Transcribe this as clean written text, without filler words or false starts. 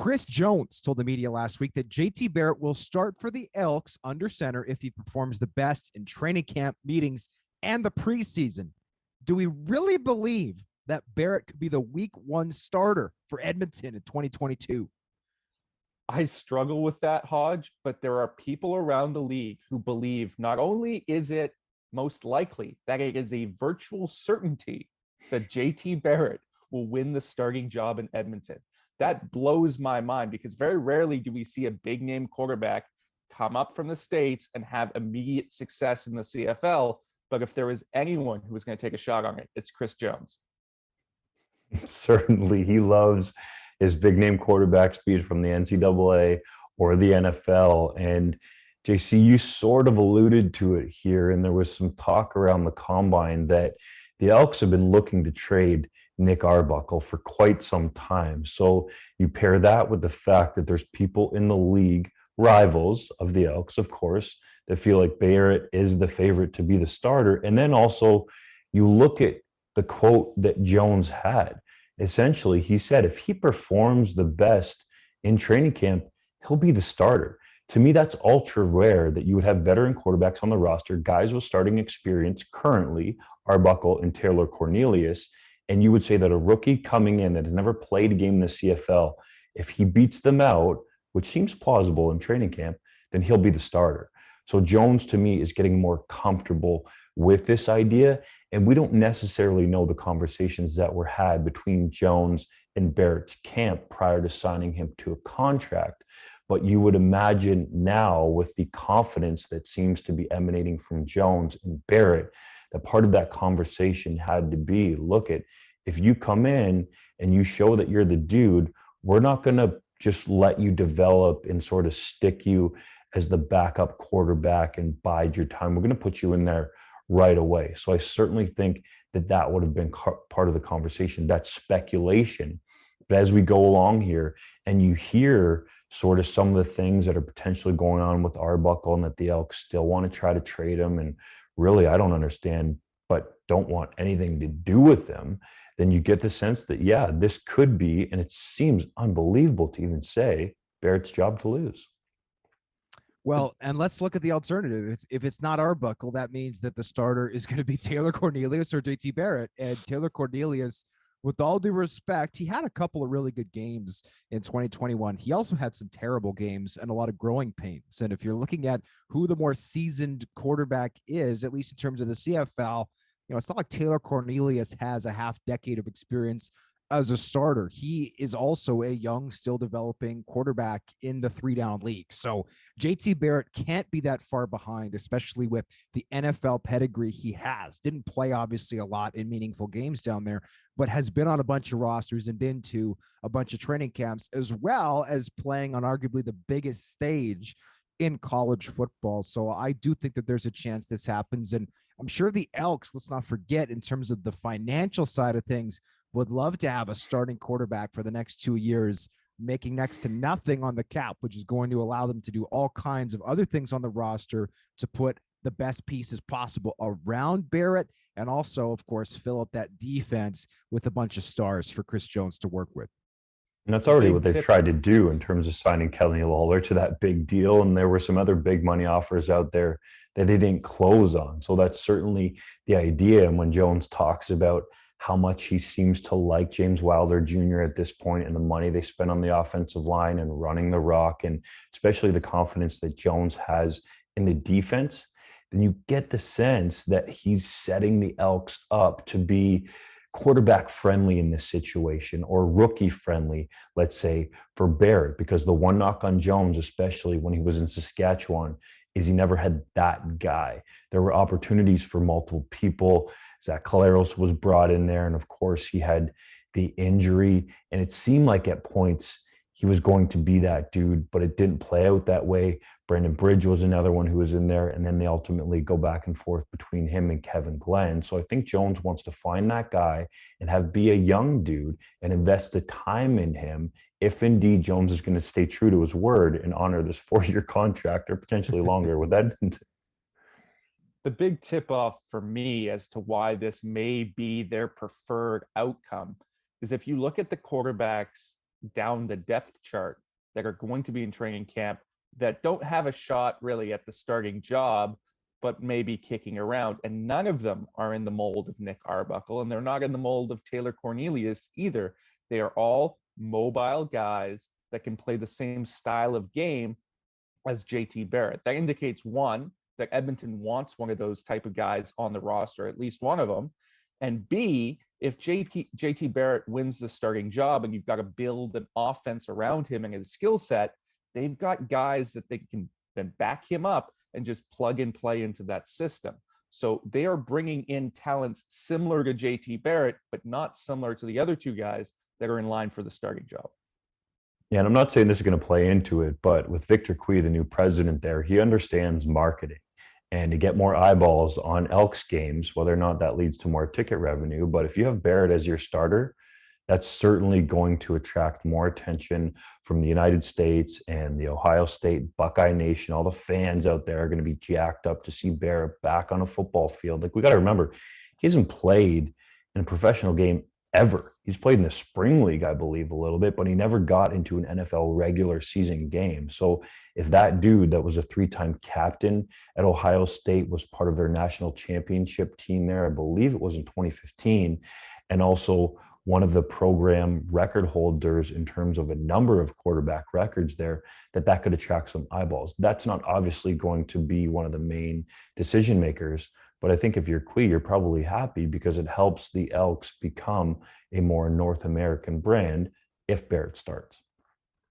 Chris Jones told the media last week that JT Barrett will start for the Elks under center if he performs the best in training camp meetings and the preseason. Do we really believe that Barrett could be the week 1 starter for Edmonton in 2022? I struggle with that, Hodge, but there are people around the league who believe not only is it most likely that it is a virtual certainty that JT Barrett will win the starting job in Edmonton. That blows my mind because very rarely do we see a big name quarterback come up from the States and have immediate success in the CFL. But if there is anyone who is going to take a shot on it, it's Chris Jones. Certainly, he loves his big name quarterbacks, be it from the NCAA or the NFL. And JC, you sort of alluded to it here, and there was some talk around the combine that the Elks have been looking to trade Nick Arbuckle for quite some time. So you pair that with the fact that there's people in the league, rivals of the Elks, of course, that feel like Barrett is the favorite to be the starter. And then also you look at the quote that Jones had. Essentially, he said, if he performs the best in training camp, he'll be the starter. To me, that's ultra rare that you would have veteran quarterbacks on the roster, guys with starting experience currently, Arbuckle and Taylor Cornelius, and you would say that a rookie coming in that has never played a game in the CFL, if he beats them out, which seems plausible in training camp, then he'll be the starter. So Jones, to me, is getting more comfortable with this idea, and we don't necessarily know the conversations that were had between Jones and Barrett's camp prior to signing him to a contract. But you would imagine now, with the confidence that seems to be emanating from Jones and Barrett, that part of that conversation had to be, look at, if you come in and you show that you're the dude, we're not going to just let you develop and sort of stick you as the backup quarterback and bide your time. We're going to put you in there right away. So I certainly think that that would have been part of the conversation. That's speculation. But as we go along here and you hear sort of some of the things that are potentially going on with Arbuckle and that the Elks still want to try to trade him, and really I don't understand, but don't want anything to do with them, then you get the sense that, yeah, this could be, and it seems unbelievable to even say, Barrett's job to lose. Well, and let's look at the alternative. If it's not Arbuckle, that means that the starter is going to be Taylor Cornelius or JT Barrett. And Taylor Cornelius, with all due respect, he had a couple of really good games in 2021. He also had some terrible games and a lot of growing pains. And if you're looking at who the more seasoned quarterback is, at least in terms of the CFL, it's not like Taylor Cornelius has a half decade of experience as a starter. He is also a young, still developing quarterback in the 3-down league. So JT Barrett can't be that far behind, especially with the NFL pedigree he has. Didn't play obviously a lot in meaningful games down there, but has been on a bunch of rosters and been to a bunch of training camps, as well as playing on arguably the biggest stage in college football. So I do think that there's a chance this happens. And I'm sure the Elks, let's not forget, in terms of the financial side of things, would love to have a starting quarterback for the next 2 years, making next to nothing on the cap, which is going to allow them to do all kinds of other things on the roster to put the best pieces possible around Barrett, and also, of course, fill up that defense with a bunch of stars for Chris Jones to work with. And that's already what they've tried to do in terms of signing Kelly Lawler to that big deal. And there were some other big money offers out there that they didn't close on. So that's certainly the idea. And when Jones talks about how much he seems to like James Wilder Jr. at this point and the money they spent on the offensive line and running the rock, and especially the confidence that Jones has in the defense, then you get the sense that he's setting the Elks up to be quarterback friendly in this situation, or rookie friendly, let's say, for Barrett, because the one knock on Jones, especially when he was in Saskatchewan, is he never had that guy. There were opportunities for multiple people. Zach Caleros was brought in there, and of course he had the injury, and it seemed like at points he was going to be that dude, but it didn't play out that way. Brandon Bridge was another one who was in there, and then they ultimately go back and forth between him and Kevin Glenn. So I think Jones wants to find that guy and be a young dude and invest the time in him, if indeed Jones is going to stay true to his word and honor this 4-year contract, or potentially longer with Edmonton. The big tip-off for me as to why this may be their preferred outcome is if you look at the quarterbacks down the depth chart that are going to be in training camp that don't have a shot really at the starting job, but maybe kicking around. And none of them are in the mold of Nick Arbuckle, and they're not in the mold of Taylor Cornelius either. They are all mobile guys that can play the same style of game as JT Barrett. That indicates, one, that Edmonton wants one of those type of guys on the roster, at least one of them. And B, if JT Barrett wins the starting job and you've got to build an offense around him and his skill set, they've got guys that they can then back him up and just plug and play into that system. So they are bringing in talents similar to JT Barrett, but not similar to the other two guys that are in line for the starting job. Yeah, and I'm not saying this is going to play into it, but with Victor Cui, the new president there, he understands marketing. And to get more eyeballs on Elks games, whether or not that leads to more ticket revenue. But if you have Barrett as your starter, that's certainly going to attract more attention from the United States and the Ohio State Buckeye Nation. All the fans out there are going to be jacked up to see Barrett back on a football field. Like, we got to remember, he hasn't played in a professional game ever. He's played in the spring league, I believe, a little bit, but he never got into an NFL regular season game. So if that dude that was a 3-time captain at Ohio State was part of their national championship team there, I believe it was in 2015, and also one of the program record holders in terms of a number of quarterback records there, that could attract some eyeballs. That's not obviously going to be one of the main decision makers, but I think if you're Quee, you're probably happy because it helps the Elks become a more North American brand if Barrett starts.